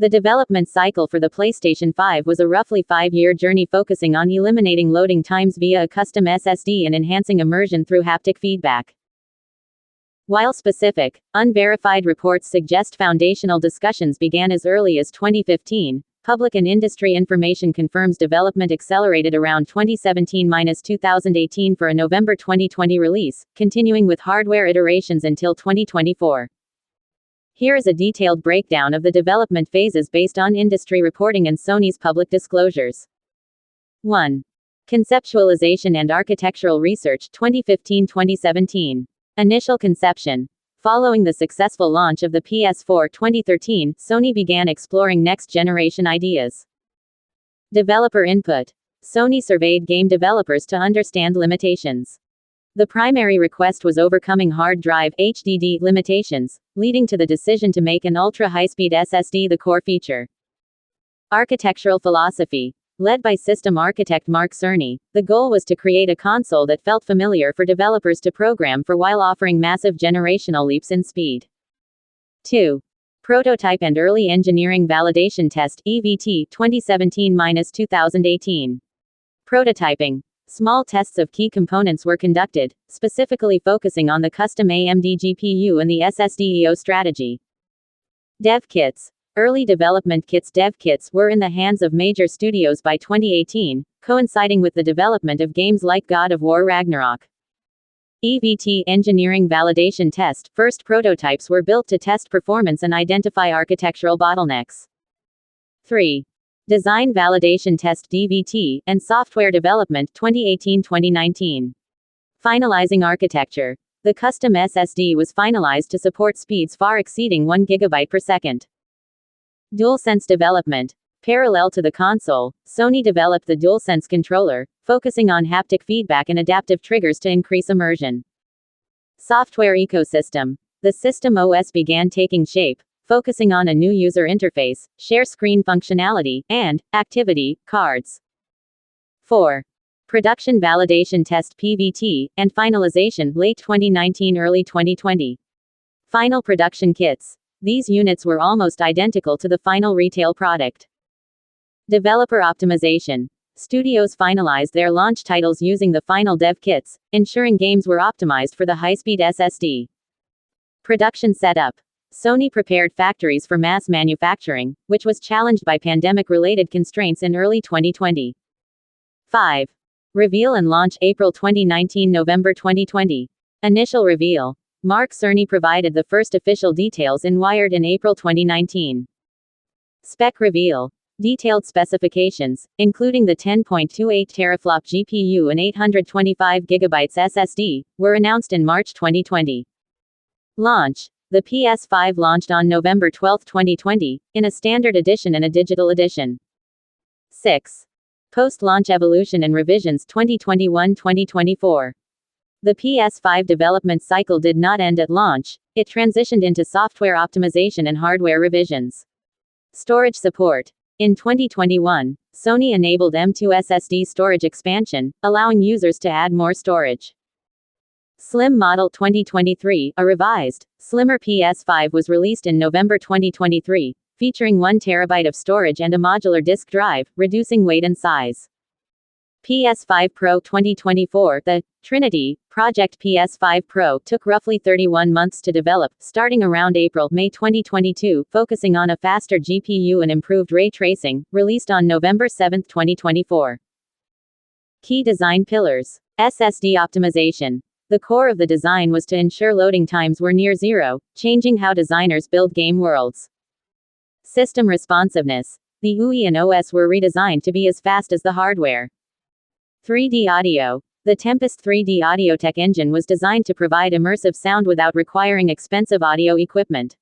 The development cycle for the PlayStation 5 was a roughly 5-year journey focusing on eliminating loading times via a custom SSD and enhancing immersion through haptic feedback. While specific, unverified reports suggest foundational discussions began as early as 2015, public and industry information confirms development accelerated around 2017-2018 for a November 2020 release, continuing with hardware iterations until 2024. Here is a detailed breakdown of the development phases based on industry reporting and Sony's public disclosures. 1. Conceptualization and architectural research 2015-2017. Initial conception. Following the successful launch of the PS4 2013, Sony began exploring next-generation ideas. Developer input. Sony surveyed game developers to understand limitations. The primary request was overcoming hard drive (HDD) limitations, leading to the decision to make an ultra-high-speed SSD the core feature. Architectural philosophy. Led by system architect Mark Cerny, the goal was to create a console that felt familiar for developers to program for while offering massive generational leaps in speed. 2. Prototype and Early Engineering Validation Test (EVT) 2017-2018. Prototyping. Small tests of key components were conducted, specifically focusing on the custom AMD GPU and the SSD-EO strategy. Dev kits. Early development kits dev kits were in the hands of major studios by 2018, coinciding with the development of games like God of War Ragnarok. EVT Engineering Validation Test. First prototypes were built to test performance and identify architectural bottlenecks. 3. Design Validation Test DVT, and Software Development 2018-2019. Finalizing architecture. The custom SSD was finalized to support speeds far exceeding 1 GB per second. DualSense development. Parallel to the console, Sony developed the DualSense controller, focusing on haptic feedback and adaptive triggers to increase immersion. Software ecosystem. The system OS began taking shape, focusing on a new user interface, share screen functionality, and activity cards. 4. Production Validation Test PVT, and finalization late 2019 early 2020. Final production kits. These units were almost identical to the final retail product. Developer optimization. Studios finalized their launch titles using the final dev kits, ensuring games were optimized for the high-speed SSD. Production setup. Sony prepared factories for mass manufacturing, which was challenged by pandemic-related constraints in early 2020. 5. Reveal and launch April 2019 November 2020. Initial reveal. Mark Cerny provided the first official details in Wired in April 2019. Spec reveal. Detailed specifications, including the 10.28 teraflop GPU and 825 GB SSD, were announced in March 2020. Launch. The PS5 launched on November 12, 2020, in a standard edition and a digital edition. 6. Post-launch evolution and revisions 2021-2024. The PS5 development cycle did not end at launch, it transitioned into software optimization and hardware revisions. Storage support. In 2021, Sony enabled M.2 SSD storage expansion, allowing users to add more storage. Slim Model 2023, a revised, slimmer PS5 was released in November 2023, featuring 1 TB of storage and a modular disk drive, reducing weight and size. PS5 Pro 2024. The Trinity Project PS5 Pro took roughly 31 months to develop, starting around April-May 2022, focusing on a faster GPU and improved ray tracing, released on November 7, 2024. Key design pillars. SSD optimization. The core of the design was to ensure loading times were near zero, changing how designers build game worlds. System responsiveness. The UI and OS were redesigned to be as fast as the hardware. 3D audio. The Tempest 3D Audiotech engine was designed to provide immersive sound without requiring expensive audio equipment.